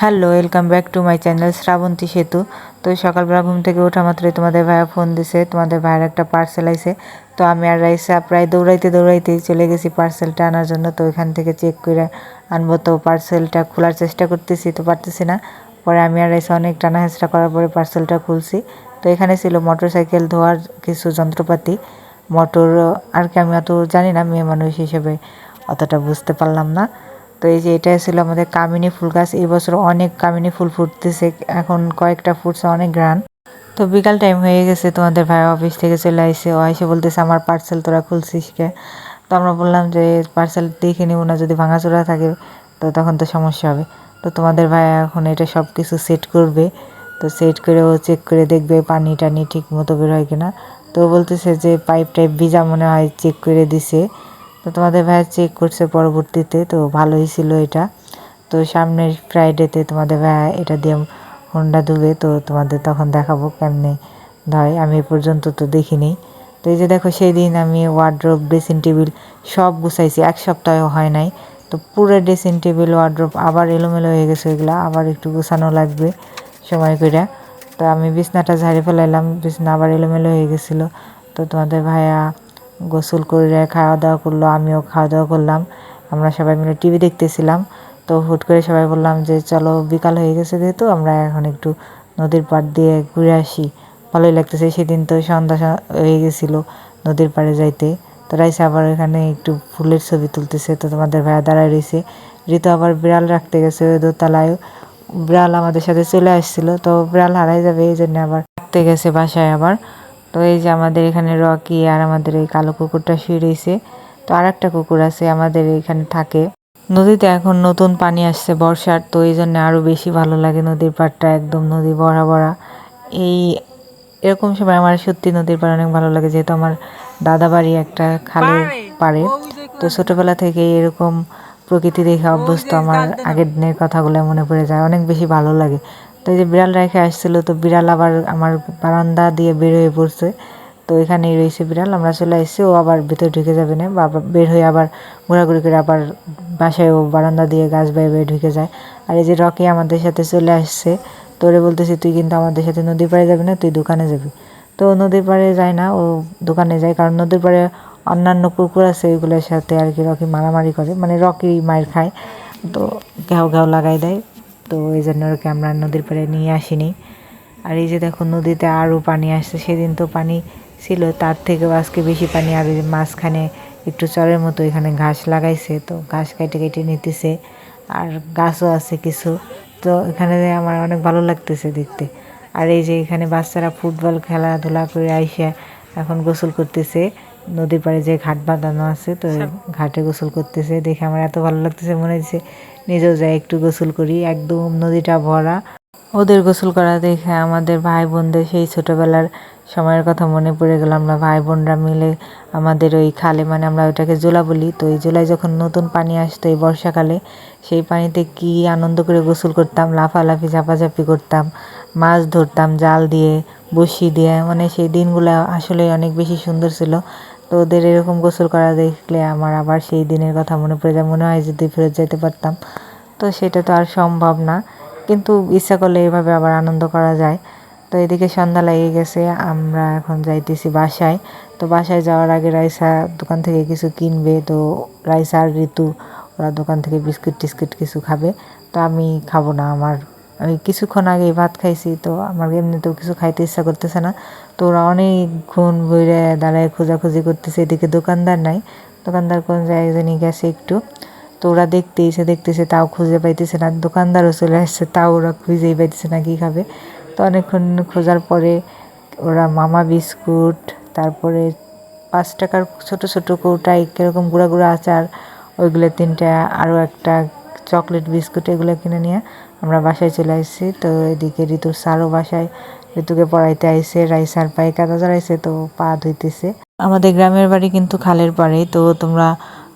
Hello, welcome back to my channel Shrabanti Setu. তো সকালবেলা ঘুম থেকে ওঠা মাত্রই তোমাদের ভাইয়া ফোন দিছে, তোমাদের ভাইয়ের একটা পার্সেল আইছে। তো আমি আর রাইসা প্রায় দৌড়াইতেই চলে গেছি পার্সেলটা আনার জন্য। তো ওইখান থেকে চেক করে আনবো, তো পার্সেলটা খোলার চেষ্টা করতেছি, তো পারতেছি না। পরে আমি আর রাইসা অনেক টানা হেঁচড়া করার পরে পার্সেলটা খুলছি। তো এখানে ছিল মোটরসাইকেল ধোয়ার কিছু যন্ত্রপাতি, মোটর আর কি, আমি অত জানি না, মেয়ে মানুষ হিসেবে অতটা বুঝতে পারলাম না। তো এই যে এটা ছিল আমাদের কামিনী ফুল গাছ। এই বছর অনেক কামিনী ফুল ফুটতেছে, এখন কয়েকটা ফুটছে, অনেক গ্রান। তো বিকাল টাইম হয়ে গেছে, তোমাদের ভাই অফিস থেকে চলে আসছে। ও এসে বলতেছে আমার পার্সেল তোরা খুলছিস কে? তো আমরা বললাম যে পার্সেল দেখে নিব না, যদি ভাঙাচোরা থাকে তো তখন তো সমস্যা হবে। তো তোমাদের ভাই এখন এটা সব কিছু সেট করবে। তো সেট করে ও চেক করে দেখবে পানি টানি ঠিক মতো বের হয় কিনা। তো বলতেছে যে পাইপ টাইপ ভিজা মনে হয়, চেক করে দিছে। তো তোমাদের ভাইয়া চেক করছে পরবর্তীতে, তো ভালোই ছিল এটা। তো সামনের ফ্রাইডেতে তোমাদের ভাইয়া এটা দিয়ে হোন্ডা ধুবে, তো তোমাদের তখন দেখাবো কেমনে ধয়। আমি এ পর্যন্ত তো দেখিনি। তো এই যে দেখো, সেই দিন আমি ওয়ার্ড্রোব, ড্রেসিং টেবিল সব গুছাইছি, এক সপ্তাহ হয় নাই। তো পুরো ড্রেসিং টেবিল ওয়ার্ড্রোব আবার এলোমেলো হয়ে গেছে, এগুলো আবার একটু গুছানো লাগবে সময় করে। তো আমি বিছনাটা ঝাড়ে ফেলাইলাম, বিছনা আবার এলোমেলো হয়ে গেছিলো। তো তোমাদের ভাইয়া গোসল করে খাওয়া দাওয়া করলো, আমিও খাওয়া দাওয়া করলাম। আমরা সবাই মিলে টিভি দেখতেছিলাম। তো হুট করে সবাই বললাম যে চলো, বিকাল হয়ে গেছে যেহেতু আমরা এখন একটু নদীর পাড় দিয়ে ঘুরে আসি, ভালোই লাগতেছে। সেদিন তো সন্ধ্যা হয়ে গেছিলো নদীর পাড়ে যাইতে। তো রাইসা আবার এখানে একটু ফুলের ছবি তুলতেছে। তো তোমাদের ভাইয়া দাঁড়ায় রয়েছে। ঋতু আবার বিড়াল রাখতে গেছে ওই দোতলায়, বিড়াল আমাদের সাথে চলে আসছিল, তো বিড়াল হারাই যাবে এই জন্য আবার রাখতে গেছে বাসায় আবার। তো এই যে আমাদের এখানে রকি আর আমাদের এই কালো কুকুরটা শুয়ে রয়েছে। তো আর একটা কুকুর আছে আমাদের এখানে থাকে। নদীতে এখন নতুন পানি আসছে বর্ষার, তো এই জন্য আরও বেশি ভালো লাগে নদীর পাড়টা, একদম নদী ভরা ভরা। এই এরকম সময় আমার সত্যি নদীর পাড় অনেক ভালো লাগে, যেহেতু আমার দাদা বাড়ি একটা খালের পাড়ে। তো ছোটোবেলা থেকে এরকম প্রকৃতি দেখে অভ্যস্ত, আমার আগের দিনের কথাগুলো মনে পড়ে যায়, অনেক বেশি ভালো লাগে। তো এই যে বিড়াল রেখে আসছিলো, তো বিড়াল আবার আমার বারান্দা দিয়ে বের হয়ে পড়ছে। তো এখানেই রয়েছে বিড়াল, আমরা চলে আসছি, ও আবার ভিতরে ঢুকে যাবে না, বা বের হয়ে আবার ঘোরাঘুরি করে আবার বাসায় ও বারান্দা দিয়ে গাছ বেয়ে বেয়ে ঢুকে যায়। আর এই যে রকি আমাদের সাথে চলে আসছে। তোরে বলতেছি তুই কিন্তু আমাদের সাথে নদীর পাড়ে যাবি না, তুই দোকানে যাবি। তো নদীর পাড়ে যায় না, ও দোকানে যায়, কারণ নদীর পাড়ে অন্যান্য কুকুর আছে, ওইগুলোর সাথে আর কি রকি মারামারি করে, মানে রকি মার খায়, তো ঘেউ ঘেউ লাগাই দেয়। তো এই জন্য ওকে আমরা নদীর পাড়ে নিয়ে আসিনি। আর এই যে দেখো, নদীতে আরও পানি আসছে, সেদিন তো পানি ছিল, তার থেকেও আজকে বেশি পানি। আর ওই যে মাঝখানে একটু চরের মতো এখানে ঘাস লাগাইছে, তো ঘাস কেটে কেটে নিতেছে, আর গাছও আছে কিছু। তো এখানে আমার অনেক ভালো লাগতেছে দেখতে। আর এই যে এখানে বাচ্চারা ফুটবল খেলাধুলা করে আইসা এখন গোসল করতেছে, নদীর পাড়ে যে ঘাট বাঁধানো আছে, তো ঘাটে গোসল করতেছে দেখে আমার এত ভালো লাগতেছে, মনে হচ্ছে নিজেও যাই একটু গোসল করি, একদম নদীটা ভরা। ওদের গোসল করা দেখে আমাদের ভাই বোনদের সেই ছোটোবেলার সময়ের কথা মনে পড়ে গেল। আমরা ভাই বোনরা মিলে আমাদের ওই খালে, মানে আমরা ওইটাকে জোলা বলি, তো এই জোলায় যখন নতুন পানি আসতো এই বর্ষাকালে, সেই পানিতে কি আনন্দ করে গোসল করতাম, লাফালাফি ঝাপাঝাপি করতাম, মাছ ধরতাম জাল দিয়ে, বড়শি দিয়ে, মানে সেই দিনগুলো আসলে অনেক বেশি সুন্দর ছিল। তো ওদের এরকম গোসল করা দেখলে আমার আবার সেই দিনের কথা মনে পড়ে যায়, মনে হয় যদি ফেরত যেতে পারতাম। তো সেটা তো আর সম্ভব না, কিন্তু ইচ্ছা করলে এভাবে আবার আনন্দ করা যায়। তো এদিকে সন্ধ্যা লেগে গেছে, আমরা এখন যাইতেছি বাসায়। তো বাসায় যাওয়ার আগে রাইসা দোকান থেকে কিছু কিনবে, তো রাইসা আর ঋতু ওরা দোকান থেকে বিস্কিট টিস্কিট কিছু খাবে। তো আমি খাবো না, আমি কিছুক্ষণ আগে ভাত খাইছি, তো আমার এমনিতেও কিছু খাইতে ইচ্ছা করতেছে না। তো ওরা অনেকক্ষণ বইরে দাঁড়ায় খোঁজাখুঁজি করতেছে, এদিকে দোকানদার নাই, দোকানদার কোন জায়গায় জানি গেছে একটু। তো ওরা দেখতেছে তাও খুঁজে পাইতেছে না, দোকানদারও চলে আসছে, তাও ওরা খুঁজেই পাইতেছে না কী খাবে। তো অনেকক্ষণ খোঁজার পরে ওরা মামা বিস্কুট, তারপরে 5 টাকার ছোটো ছোটো কৌটায় কীরকম গুঁড়া গুঁড়া আচার, ওইগুলো 3টা, আরও একটা চকলেট বিস্কুট, এগুলো কিনে নিয়ে আমরা বাসায় চলে আসছি। তো এদিকে ঋতুর স্যারও বাসায় ঋতুকে পড়াইতে আইসে, রাইসার পায়ে কাদা জড়াইছে, তো পা ধুইতেছে। আমাদের গ্রামের বাড়ি কিন্তু খালের পাড়ে, তো তোমরা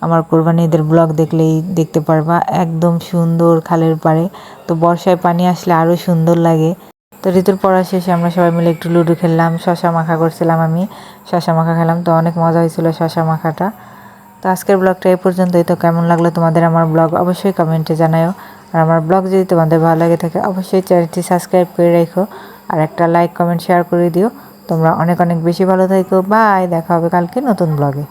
আমার কোরবানি ঈদের ব্লগ দেখলেই দেখতে পারবা, একদম সুন্দর খালের পাড়ে। তো বর্ষায় পানি আসলে আরও সুন্দর লাগে। তো ঋতুর পড়া শেষে আমরা সবাই মিলে একটু লুডো খেললাম, শশা মাখা করছিলাম, আমি শশা মাখা খেলাম, তো অনেক মজা হয়েছিল শশা মাখাটা। তো আজকের ব্লগটা এই পর্যন্তই। তো কেমন লাগলো তোমাদের আমার ব্লগ অবশ্যই কমেন্টে জানাও। আর আমার ব্লগ যদি তোমাদের ভালো লাগে থাকে অবশ্যই চ্যানেলটি সাবস্ক্রাইব করে রাখো আর একটা লাইক কমেন্ট শেয়ার করে দিও। তোমরা অনেক অনেক বেশি ভালো থাকো। বাই, দেখা হবে কালকে নতুন ব্লগে।